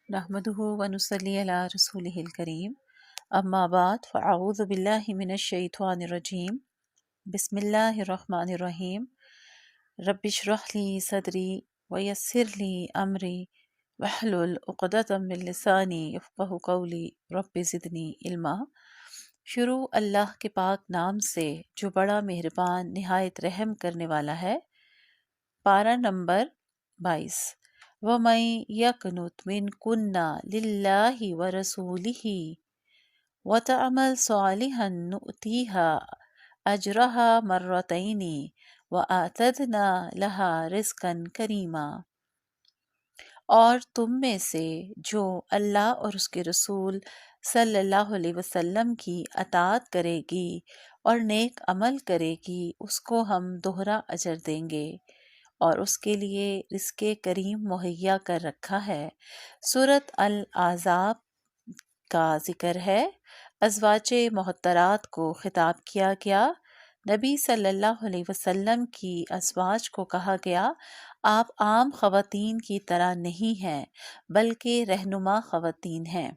نحمده ونصلي على رسوله الكريم اما بعد فاعوذ بالله من الشیطان الرجیم بسم اللہ الرحمن الرحیم رب اشرح لي صدری ويسر لي امری واحلل عقدۃ من لسانی یفقهوا قولی رب زدنی علما۔ شروع اللہ کے پاک نام سے جو بڑا مہربان نہایت رحم کرنے والا ہے۔ پارہ نمبر 22۔ وَمَن يَقْنُتْ مِنكُنَّ لِلَّهِ وَرَسُولِهِ وَتَعْمَلْ صَالِحًا نُؤْتِيهَا أَجْرَهَا مَرَّتَيْنِ وَأَعْتَدْنَا لَهَا رِزْقًا كَرِيمًا۔ اور تم میں سے جو اللہ اور اس کے رسول صلی اللہ علیہ وسلم کی اطاعت کرے گی اور نیک عمل کرے گی، اس کو ہم دوہرا اجر دیں گے اور اس کے لیے رزق کریم مہیا کر رکھا ہے۔ سورۃ الاحزاب کا ذکر ہے۔ ازواج محترات کو خطاب کیا گیا۔ نبی صلی اللہ علیہ وسلم کی ازواج کو کہا گیا، آپ عام خواتین کی طرح نہیں ہیں بلکہ رہنما خواتین ہیں،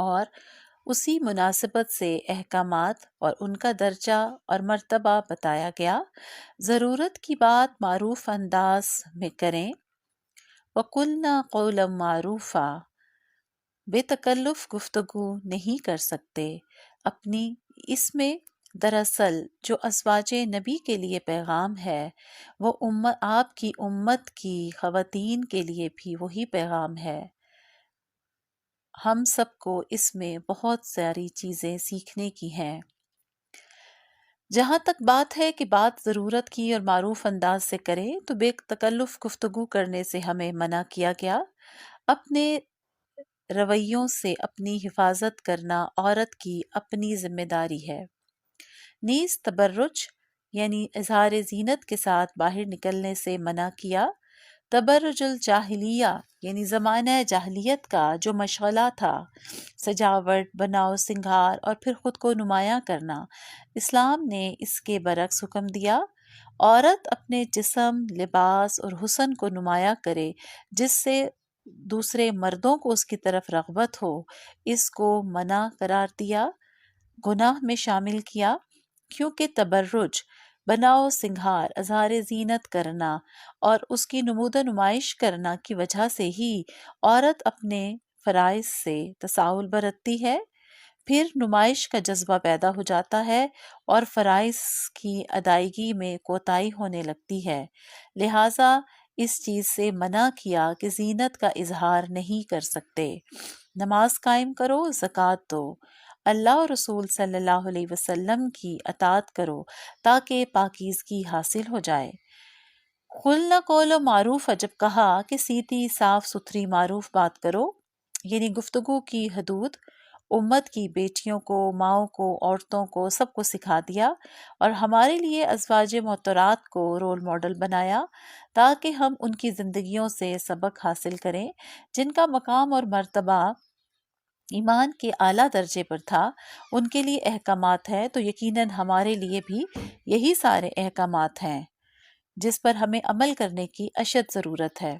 اور اسی مناسبت سے احکامات اور ان کا درجہ اور مرتبہ بتایا گیا۔ ضرورت کی بات معروف انداز میں کریں۔ وَقُلْنَا قَوْلًا مَعْرُوفًا، بے تکلف گفتگو نہیں کر سکتے اپنی اس میں۔ دراصل جو ازواج نبی کے لیے پیغام ہے وہ آپ کی امت کی خواتین کے لیے بھی وہی پیغام ہے۔ ہم سب کو اس میں بہت ساری چیزیں سیکھنے کی ہیں۔ جہاں تک بات ہے کہ بات ضرورت کی اور معروف انداز سے کریں تو بے تکلف گفتگو کرنے سے ہمیں منع کیا گیا۔ اپنے رویوں سے اپنی حفاظت کرنا عورت کی اپنی ذمہ داری ہے۔ نیز تبرج یعنی اظہار زینت کے ساتھ باہر نکلنے سے منع کیا۔ تبرج الجاہلیہ یعنی زمانہ جاہلیت کا جو مشغلہ تھا، سجاوٹ، بناؤ سنگھار اور پھر خود کو نمایاں کرنا، اسلام نے اس کے برعکس حکم دیا۔ عورت اپنے جسم، لباس اور حسن کو نمایاں کرے جس سے دوسرے مردوں کو اس کی طرف رغبت ہو، اس کو منع قرار دیا، گناہ میں شامل کیا، کیونکہ تبرج، بناؤ سنگھار، اظہار زینت کرنا اور اس کی نمود و نمائش کرنا کی وجہ سے ہی عورت اپنے فرائض سے تساہل برتتی ہے، پھر نمائش کا جذبہ پیدا ہو جاتا ہے اور فرائض کی ادائیگی میں کوتاہی ہونے لگتی ہے۔ لہٰذا اس چیز سے منع کیا کہ زینت کا اظہار نہیں کر سکتے۔ نماز قائم کرو، زکوٰۃ دو، اللہ اور رسول صلی اللہ علیہ وسلم کی اطاعت کرو تاکہ پاکیزگی حاصل ہو جائے۔ قُلْنَا قَوْلًا مَعْرُوفًا، جب کہا کہ سیدھی صاف ستھری معروف بات کرو، یعنی گفتگو کی حدود امت کی بیٹیوں کو، ماؤں کو، عورتوں کو، سب کو سکھا دیا اور ہمارے لیے ازواج محترات کو رول ماڈل بنایا تاکہ ہم ان کی زندگیوں سے سبق حاصل کریں۔ جن کا مقام اور مرتبہ ایمان کے اعلیٰ درجے پر تھا، ان کے لیے احکامات ہیں، تو یقیناً ہمارے لیے بھی یہی سارے احکامات ہیں جس پر ہمیں عمل کرنے کی اشد ضرورت ہے۔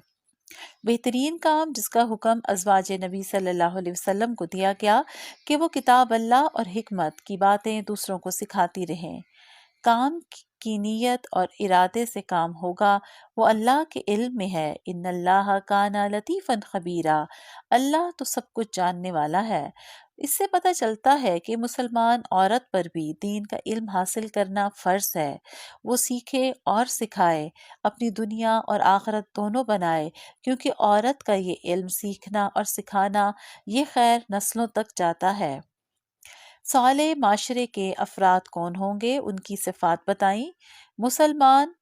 بہترین کام جس کا حکم ازواج نبی صلی اللہ علیہ وسلم کو دیا گیا کہ وہ کتاب اللہ اور حکمت کی باتیں دوسروں کو سکھاتی رہیں۔ کام کی نیت اور ارادے سے کام ہوگا، وہ اللہ کے علم میں ہے۔ ان اللہ کان لطیفا خبیرا، اللہ تو سب کچھ جاننے والا ہے۔ اس سے پتہ چلتا ہے کہ مسلمان عورت پر بھی دین کا علم حاصل کرنا فرض ہے۔ وہ سیکھے اور سکھائے، اپنی دنیا اور آخرت دونوں بنائے، کیونکہ عورت کا یہ علم سیکھنا اور سکھانا یہ خیر نسلوں تک جاتا ہے۔ صالح معاشرے کے افراد کون ہوں گے، ان کی صفات بتائیں۔ مسلمان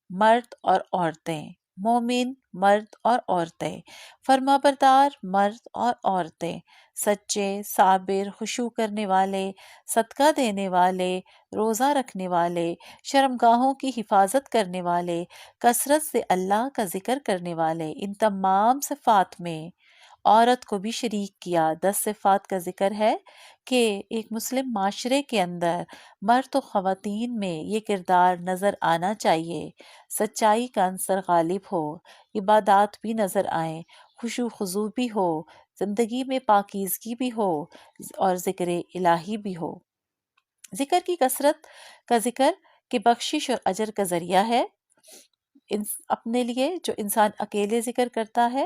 مرد اور عورتیں، مومن مرد اور عورتیں، فرمانبردار مرد اور عورتیں، سچے، صابر، خشوع کرنے والے، صدقہ دینے والے، روزہ رکھنے والے، شرمگاہوں کی حفاظت کرنے والے، کثرت سے اللہ کا ذکر کرنے والے۔ ان تمام صفات میں عورت کو بھی شریک کیا۔ 10 صفات کا ذکر ہے کہ ایک مسلم معاشرے کے اندر مرد و خواتین میں یہ کردار نظر آنا چاہیے۔ سچائی کا عنصر غالب ہو، عبادات بھی نظر آئیں، خشوع خضوع بھی ہو، زندگی میں پاکیزگی بھی ہو اور ذکر الہی بھی ہو۔ ذکر کی کثرت کا ذکر کہ بخشش اور اجر کا ذریعہ ہے اپنے لیے، جو انسان اکیلے ذکر کرتا ہے،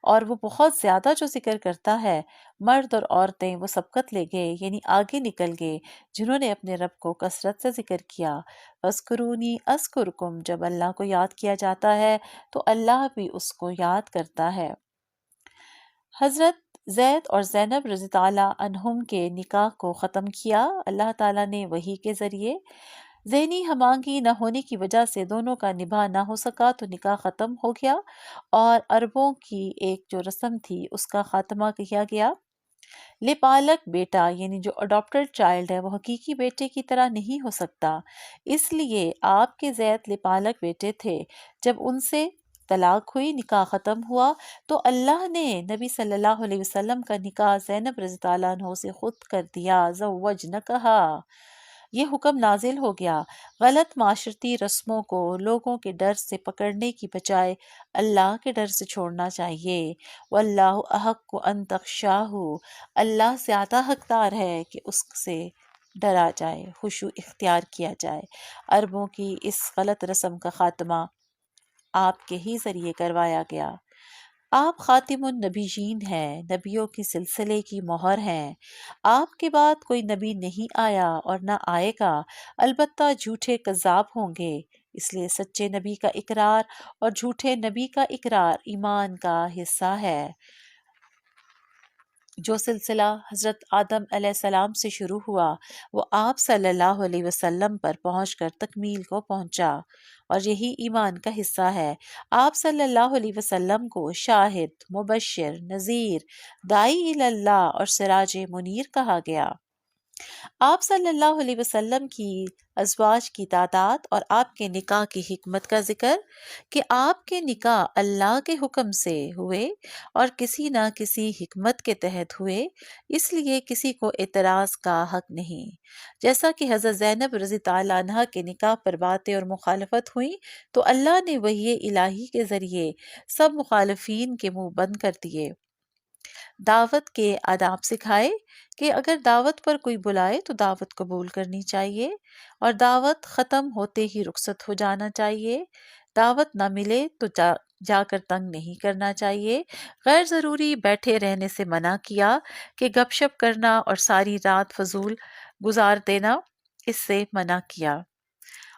اور وہ بہت زیادہ جو ذکر کرتا ہے، مرد اور عورتیں وہ سبقت لے گئے، یعنی آگے نکل گئے، جنہوں نے اپنے رب کو کثرت سے ذکر کیا۔ فَاذْكُرُونِي أَذْكُرْكُمْ، جب اللہ کو یاد کیا جاتا ہے تو اللہ بھی اس کو یاد کرتا ہے۔ حضرت زید اور زینب رضی تعالیٰ عنہم کے نکاح کو ختم کیا اللہ تعالیٰ نے وحی کے ذریعے۔ ذہنی ہم آہنگی نہ ہونے کی وجہ سے دونوں کا نباہ نہ ہو سکا تو نکاح ختم ہو گیا، اور عربوں کی ایک جو رسم تھی اس کا خاتمہ کیا گیا۔ لپالک بیٹا یعنی جو اڈاپٹڈ چائلڈ ہے وہ حقیقی بیٹے کی طرح نہیں ہو سکتا، اس لیے آپ کے زید لپالک بیٹے تھے۔ جب ان سے طلاق ہوئی، نکاح ختم ہوا، تو اللہ نے نبی صلی اللہ علیہ وسلم کا نکاح زینب رضی اللہ عنہ سے خود کر دیا۔ زوجنکہا، یہ حکم نازل ہو گیا۔ غلط معاشرتی رسموں کو لوگوں کے ڈر سے پکڑنے کی بجائے اللہ کے ڈر سے چھوڑنا چاہیے۔ واللہ احق ان تخشاہ، اللہ زیادہ حقدار ہے کہ اس سے ڈرا جائے، خشوع اختیار کیا جائے۔ عربوں کی اس غلط رسم کا خاتمہ آپ کے ہی ذریعے کروایا گیا۔ آپ خاتم النبیین ہیں، نبیوں کی سلسلے کی مہر ہیں۔ آپ کے بعد کوئی نبی نہیں آیا اور نہ آئے گا، البتہ جھوٹے کذاب ہوں گے۔ اس لیے سچے نبی کا اقرار اور جھوٹے نبی کا اقرار ایمان کا حصہ ہے۔ جو سلسلہ حضرت آدم علیہ السلام سے شروع ہوا وہ آپ صلی اللہ علیہ وسلم پر پہنچ کر تکمیل کو پہنچا، اور یہی ایمان کا حصہ ہے۔ آپ صلی اللہ علیہ وسلم کو شاہد، مبشر، نذیر، داعی اللہ اور سراج منیر کہا گیا۔ آپ صلی اللہ علیہ وسلم کی ازواج کی تعداد اور آپ کے نکاح کی حکمت کا ذکر کہ آپ کے نکاح اللہ کے حکم سے ہوئے اور کسی نہ کسی حکمت کے تحت ہوئے، اس لیے کسی کو اعتراض کا حق نہیں۔ جیسا کہ حضرت زینب رضی تعالیٰ عنہا کے نکاح پر باتیں اور مخالفت ہوئی تو اللہ نے وحی الہی کے ذریعے سب مخالفین کے منہ بند کر دیے۔ دعوت کے آداب سکھائے کہ اگر دعوت پر کوئی بلائے تو دعوت قبول کرنی چاہیے، اور دعوت ختم ہوتے ہی رخصت ہو جانا چاہیے۔ دعوت نہ ملے تو جا کر تنگ نہیں کرنا چاہیے۔ غیر ضروری بیٹھے رہنے سے منع کیا کہ گپ شپ کرنا اور ساری رات فضول گزار دینا، اس سے منع کیا۔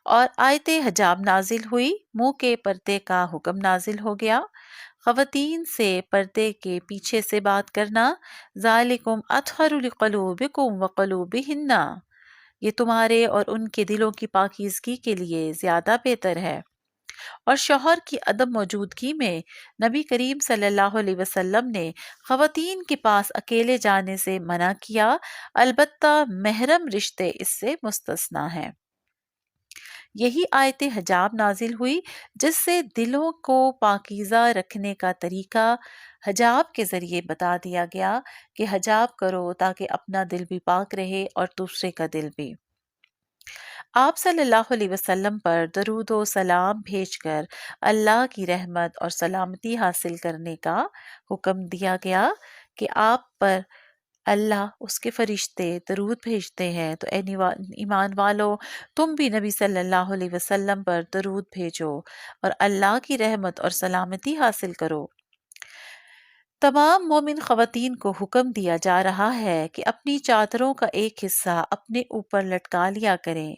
اور آیت حجاب نازل ہوئی، منہ کے پردے کا حکم نازل ہو گیا۔ خواتین سے پردے کے پیچھے سے بات کرنا، ذالکم اطہر لقلوبکم وقلوبہن، یہ تمہارے اور ان کے دلوں کی پاکیزگی کے لیے زیادہ بہتر ہے۔ اور شوہر کی عدم موجودگی میں نبی کریم صلی اللہ علیہ وسلم نے خواتین کے پاس اکیلے جانے سے منع کیا، البتہ محرم رشتے اس سے مستثنی ہیں۔ یہی آیت حجاب نازل ہوئی جس سے دلوں کو پاکیزہ رکھنے کا طریقہ حجاب کے ذریعے بتا دیا گیا کہ حجاب کرو تاکہ اپنا دل بھی پاک رہے اور دوسرے کا دل بھی۔ آپ صلی اللہ علیہ وسلم پر درود و سلام بھیج کر اللہ کی رحمت اور سلامتی حاصل کرنے کا حکم دیا گیا کہ آپ پر اللہ اس کے فرشتے درود بھیجتے ہیں، تو اے ایمان والو تم بھی نبی صلی اللہ علیہ وسلم پر درود بھیجو اور اللہ کی رحمت اور سلامتی حاصل کرو۔ تمام مومن خواتین کو حکم دیا جا رہا ہے کہ اپنی چادروں کا ایک حصہ اپنے اوپر لٹکا لیا کریں۔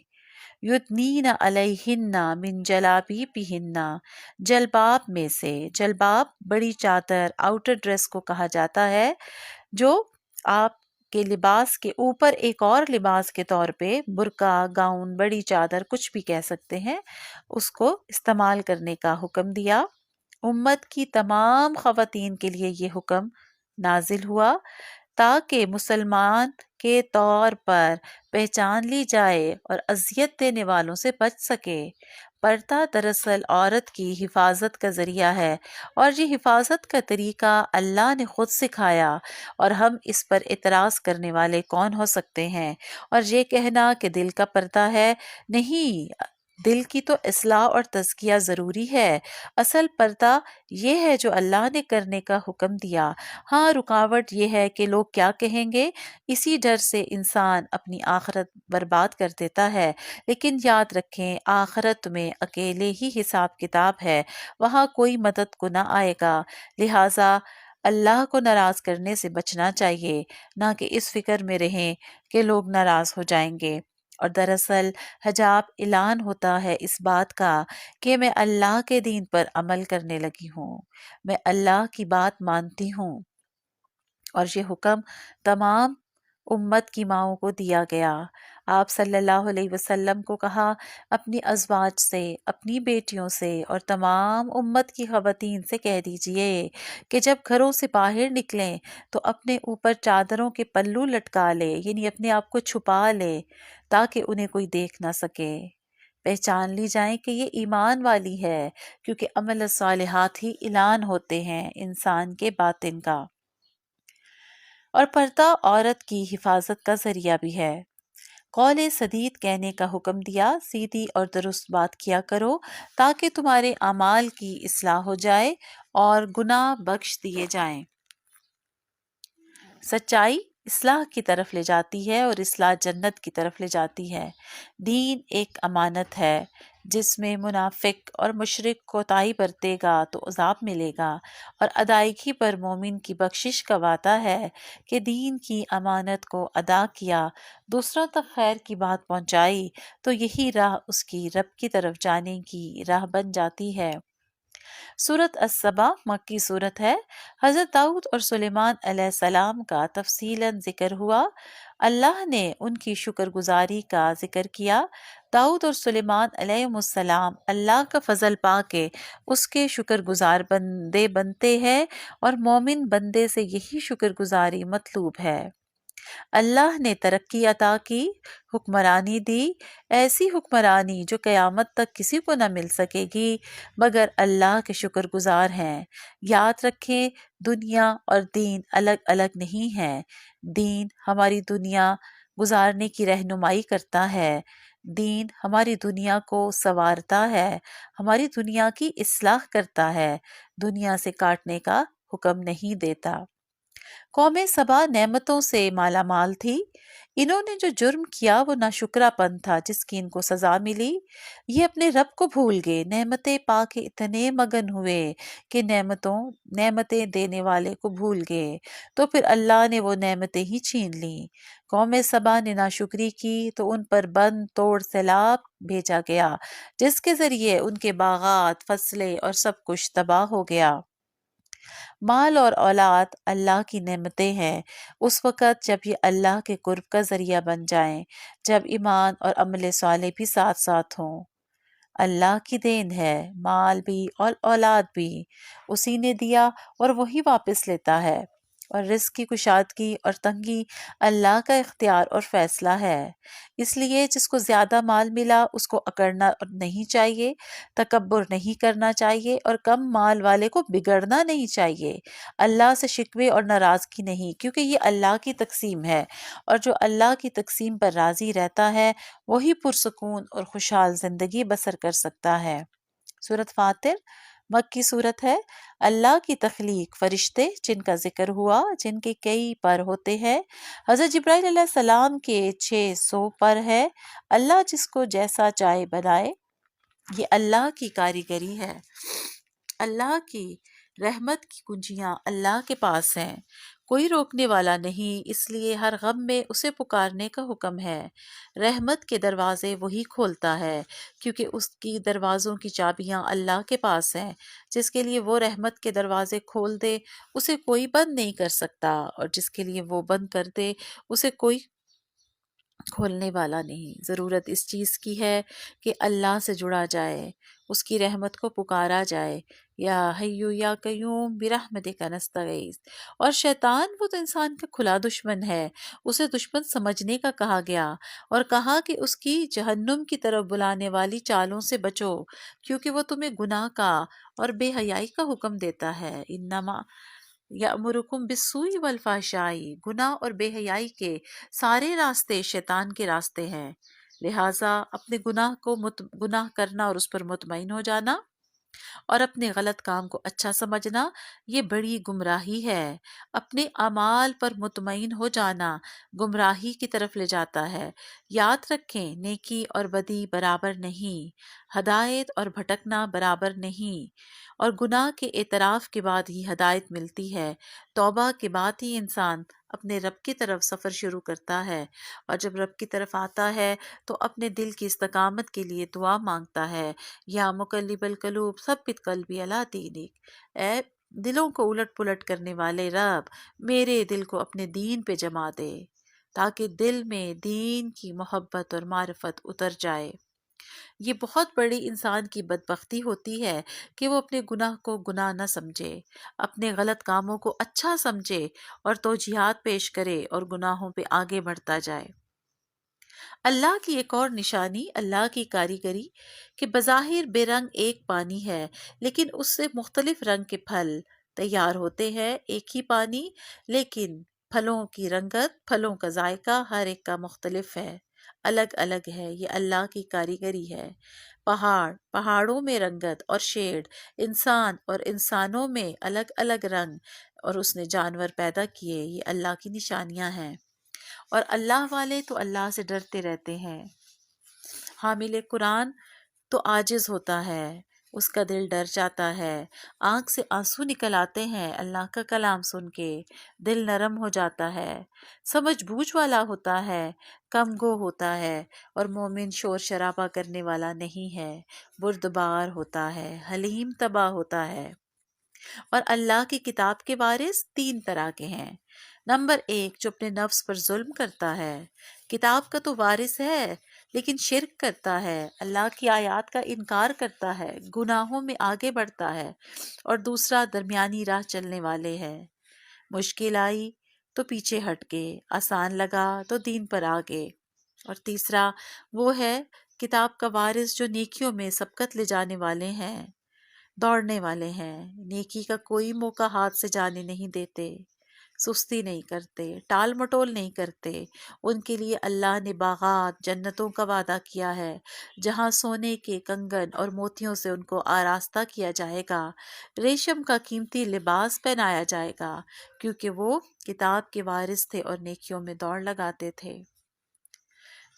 یدنین علیہن من جلابیبہن، جلباب میں سے۔ جلباب بڑی چادر، آؤٹر ڈریس کو کہا جاتا ہے، جو آپ کے لباس کے اوپر ایک اور لباس کے طور پہ برقع، گاؤن، بڑی چادر کچھ بھی کہہ سکتے ہیں، اس کو استعمال کرنے کا حکم دیا۔ امت کی تمام خواتین کے لیے یہ حکم نازل ہوا تاکہ مسلمان کے طور پر پہچان لی جائے اور اذیت دینے والوں سے بچ سکے۔ پردہ دراصل عورت کی حفاظت کا ذریعہ ہے، اور یہ حفاظت کا طریقہ اللہ نے خود سکھایا، اور ہم اس پر اعتراض کرنے والے کون ہو سکتے ہیں؟ اور یہ کہنا کہ دل کا پردہ ہے، نہیں، دل کی تو اصلاح اور تزکیہ ضروری ہے۔ اصل پردہ یہ ہے جو اللہ نے کرنے کا حکم دیا۔ ہاں، رکاوٹ یہ ہے کہ لوگ کیا کہیں گے، اسی ڈر سے انسان اپنی آخرت برباد کر دیتا ہے۔ لیکن یاد رکھیں، آخرت میں اکیلے ہی حساب کتاب ہے، وہاں کوئی مدد کو نہ آئے گا۔ لہٰذا اللہ کو ناراض کرنے سے بچنا چاہیے، نہ کہ اس فکر میں رہیں کہ لوگ ناراض ہو جائیں گے۔ اور دراصل حجاب اعلان ہوتا ہے اس بات کا کہ میں اللہ کے دین پر عمل کرنے لگی ہوں، میں اللہ کی بات مانتی ہوں، اور یہ حکم تمام امت کی ماؤں کو دیا گیا۔ آپ صلی اللہ علیہ وسلم کو کہا، اپنی ازواج سے، اپنی بیٹیوں سے اور تمام امت کی خواتین سے کہہ دیجئے کہ جب گھروں سے باہر نکلیں تو اپنے اوپر چادروں کے پلو لٹکا لے، یعنی اپنے آپ کو چھپا لے تاکہ انہیں کوئی دیکھ نہ سکے۔ پہچان لی جائیں کہ یہ ایمان والی ہے، کیونکہ عمل صالحات ہی اعلان ہوتے ہیں انسان کے باطن کا۔ اور پردہ عورت کی حفاظت کا ذریعہ بھی ہے۔ قول سدید کہنے کا حکم دیا، سیدھی اور درست بات کیا کرو تاکہ تمہارے اعمال کی اصلاح ہو جائے اور گناہ بخش دیے جائیں۔ سچائی اصلاح کی طرف لے جاتی ہے اور اصلاح جنت کی طرف لے جاتی ہے۔ دین ایک امانت ہے، جس میں منافق اور مشرک کوتاہی برتے گا تو عذاب ملے گا، اور ادائیگی پر مومن کی بخشش کا وعدہ ہے کہ دین کی امانت کو ادا کیا، دوسروں تک خیر کی بات پہنچائی تو یہی راہ اس کی رب کی طرف جانے کی راہ بن جاتی ہے۔ سورت السبا مکی سورت ہے۔ حضرت داؤد اور سلیمان علیہ السلام کا تفصیلاً ذکر ہوا۔ اللہ نے ان کی شکر گزاری کا ذکر کیا۔ داؤد اور سلیمان علیہ السلام اللہ کا فضل پا کے اس کے شکر گزار بندے بنتے ہیں، اور مومن بندے سے یہی شکر گزاری مطلوب ہے۔ اللہ نے ترقی عطا کی، حکمرانی دی، ایسی حکمرانی جو قیامت تک کسی کو نہ مل سکے گی مگر اللہ کے شکر گزار ہیں۔ یاد رکھیں، دنیا اور دین الگ الگ نہیں ہیں۔ دین ہماری دنیا گزارنے کی رہنمائی کرتا ہے، دین ہماری دنیا کو سنوارتا ہے، ہماری دنیا کی اصلاح کرتا ہے، دنیا سے کاٹنے کا حکم نہیں دیتا۔ قوم سبا نعمتوں سے مالا مال تھی، انہوں نے جو جرم کیا وہ ناشکرا پن تھا جس کی ان کو سزا ملی۔ یہ اپنے رب کو بھول گئے، نعمتیں پا کے اتنے مگن ہوئے کہ نعمتیں دینے والے کو بھول گئے، تو پھر اللہ نے وہ نعمتیں ہی چھین لیں۔ قوم سبا نے ناشکری کی تو ان پر بند توڑ سیلاب بھیجا گیا، جس کے ذریعے ان کے باغات، فصلیں اور سب کچھ تباہ ہو گیا۔ مال اور اولاد اللہ کی نعمتیں ہیں اس وقت جب یہ اللہ کے قرب کا ذریعہ بن جائیں، جب ایمان اور عمل صالح بھی ساتھ ساتھ ہوں۔ اللہ کی دین ہے، مال بھی اور اولاد بھی اسی نے دیا اور وہی واپس لیتا ہے، اور رزق کی کشادگی اور تنگی اللہ کا اختیار اور فیصلہ ہے۔ اس لیے جس کو زیادہ مال ملا اس کو اکڑنا نہیں چاہیے، تکبر نہیں کرنا چاہیے، اور کم مال والے کو بگڑنا نہیں چاہیے۔ اللہ سے شکوے اور ناراضگی نہیں، کیونکہ یہ اللہ کی تقسیم ہے، اور جو اللہ کی تقسیم پر راضی رہتا ہے وہی پرسکون اور خوشحال زندگی بسر کر سکتا ہے۔ سورت فاتر مکی صورت ہے۔ اللہ کی تخلیق، فرشتے جن کا ذکر ہوا، جن کے کئی پر ہوتے ہیں۔ حضرت جبرائیل علیہ السلام کے 600 پر ہے۔ اللہ جس کو جیسا چاہے بنائے، یہ اللہ کی کاریگری ہے۔ اللہ کی رحمت کی کنجیاں اللہ کے پاس ہیں، کوئی روکنے والا نہیں، اس لیے ہر غم میں اسے پکارنے کا حکم ہے۔ رحمت کے دروازے وہی کھولتا ہے، کیونکہ اس کی دروازوں کی چابیاں اللہ کے پاس ہیں۔ جس کے لیے وہ رحمت کے دروازے کھول دے اسے کوئی بند نہیں کر سکتا، اور جس کے لیے وہ بند کر دے اسے کوئی کھولنے والا نہیں۔ ضرورت اس چیز کی ہے کہ اللہ سے جڑا جائے، اس کی رحمت کو پکارا جائے، یا حیو یا قیوم برحمتک نستغیث۔ اور شیطان وہ تو انسان کا کھلا دشمن ہے، اسے دشمن سمجھنے کا کہا گیا، اور کہا کہ اس کی جہنم کی طرف بلانے والی چالوں سے بچو، کیونکہ وہ تمہیں گناہ کا اور بے حیائی کا حکم دیتا ہے۔ انما یأمرکم بالسوء والفحشاء، گناہ اور بے حیائی کے سارے راستے شیطان کے راستے ہیں۔ لہٰذا اپنے گناہ کرنا اور اس پر مطمئن ہو جانا اور اپنے غلط کام کو اچھا سمجھنا یہ بڑی گمراہی ہے۔ اپنے اعمال پر مطمئن ہو جانا گمراہی کی طرف لے جاتا ہے۔ یاد رکھیں نیکی اور بدی برابر نہیں، ہدایت اور بھٹکنا برابر نہیں، اور گناہ کے اعتراف کے بعد ہی ہدایت ملتی ہے۔ توبہ کے بعد ہی انسان اپنے رب کی طرف سفر شروع کرتا ہے، اور جب رب کی طرف آتا ہے تو اپنے دل کی استقامت کے لیے دعا مانگتا ہے، یا مقلب القلوب ثبت قلبی علی دینک، اے دلوں کو الٹ پلٹ کرنے والے رب میرے دل کو اپنے دین پہ جما دے، تاکہ دل میں دین کی محبت اور معرفت اتر جائے۔ یہ بہت بڑی انسان کی بدبختی ہوتی ہے کہ وہ اپنے گناہ کو گناہ نہ سمجھے، اپنے غلط کاموں کو اچھا سمجھے اور توجیہات پیش کرے اور گناہوں پہ آگے بڑھتا جائے۔ اللہ کی ایک اور نشانی اللہ کی کاریگری کہ بظاہر بے رنگ ایک پانی ہے، لیکن اس سے مختلف رنگ کے پھل تیار ہوتے ہیں۔ ایک ہی پانی لیکن پھلوں کی رنگت، پھلوں کا ذائقہ ہر ایک کا مختلف ہے، الگ الگ ہے۔ یہ اللہ کی کاریگری ہے۔ پہاڑوں میں رنگت اور شیڈ، انسان اور انسانوں میں الگ الگ رنگ، اور اس نے جانور پیدا کیے، یہ اللہ کی نشانیاں ہیں۔ اور اللہ والے تو اللہ سے ڈرتے رہتے ہیں۔ حامل قرآن تو عاجز ہوتا ہے، اس کا دل ڈر جاتا ہے، آنکھ سے آنسو نکل آتے ہیں اللہ کا کلام سن کے، دل نرم ہو جاتا ہے، سمجھ بوجھ والا ہوتا ہے، کم گو ہوتا ہے، اور مومن شور شرابہ کرنے والا نہیں ہے، بردبار ہوتا ہے، حلیم تباہ ہوتا ہے۔ اور اللہ کی کتاب کے وارث تین طرح کے ہیں۔ نمبر ایک، جو اپنے نفس پر ظلم کرتا ہے، کتاب کا تو وارث ہے لیکن شرک کرتا ہے، اللہ کی آیات کا انکار کرتا ہے، گناہوں میں آگے بڑھتا ہے۔ اور دوسرا درمیانی راہ چلنے والے ہے، مشکل آئی تو پیچھے ہٹ گئے، آسان لگا تو دین پر آگے۔ اور تیسرا وہ ہے کتاب کا وارث جو نیکیوں میں سبقت لے جانے والے ہیں، دوڑنے والے ہیں، نیکی کا کوئی موقع ہاتھ سے جانے نہیں دیتے، سستی نہیں کرتے، ٹال مٹول نہیں کرتے۔ ان کے لیے اللہ نے باغات جنتوں کا وعدہ کیا ہے، جہاں سونے کے کنگن اور موتیوں سے ان کو آراستہ کیا جائے گا، ریشم کا قیمتی لباس پہنایا جائے گا، کیونکہ وہ کتاب کے وارث تھے اور نیکیوں میں دوڑ لگاتے تھے۔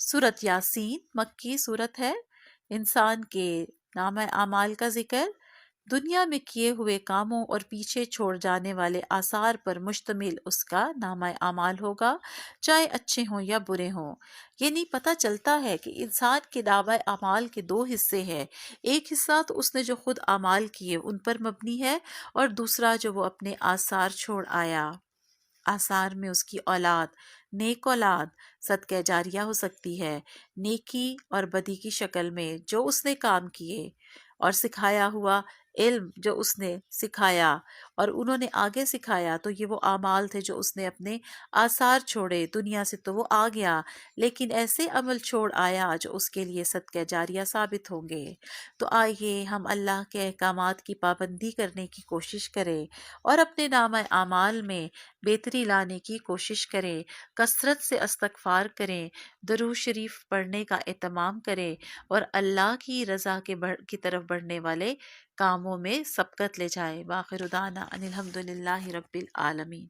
سورۃ یاسین مکی سورت ہے۔ انسان کے نامہ اعمال کا ذکر دنیا میں کیے ہوئے کاموں اور پیچھے چھوڑ جانے والے آثار پر مشتمل اس کا نامہ اعمال ہوگا، چاہے اچھے ہوں یا برے ہوں۔ یعنی پتہ چلتا ہے کہ انسان کے نامہ اعمال کے دو حصے ہیں، ایک حصہ تو اس نے جو خود اعمال کیے ان پر مبنی ہے، اور دوسرا جو وہ اپنے آثار چھوڑ آیا۔ آثار میں اس کی اولاد، نیک اولاد صدقہ جاریہ ہو سکتی ہے، نیکی اور بدی کی شکل میں جو اس نے کام کیے، اور سکھایا ہوا علم جو اس نے سکھایا اور انہوں نے آگے سکھایا، تو یہ وہ اعمال تھے جو اس نے اپنے آثار چھوڑے۔ دنیا سے تو وہ آ گیا لیکن ایسے عمل چھوڑ آیا جو اس کے لیے صدقہ جاریہ ثابت ہوں گے۔ تو آئیے ہم اللہ کے احکامات کی پابندی کرنے کی کوشش کریں اور اپنے نامہ اعمال میں بہتری لانے کی کوشش کریں، کثرت سے استغفار کریں، درود شریف پڑھنے کا اہتمام کریں، اور اللہ کی رضا کی طرف بڑھنے والے کاموں میں سبقت لے جائیں۔ وآخر دعوانا ان الحمد للہ رب العالمین۔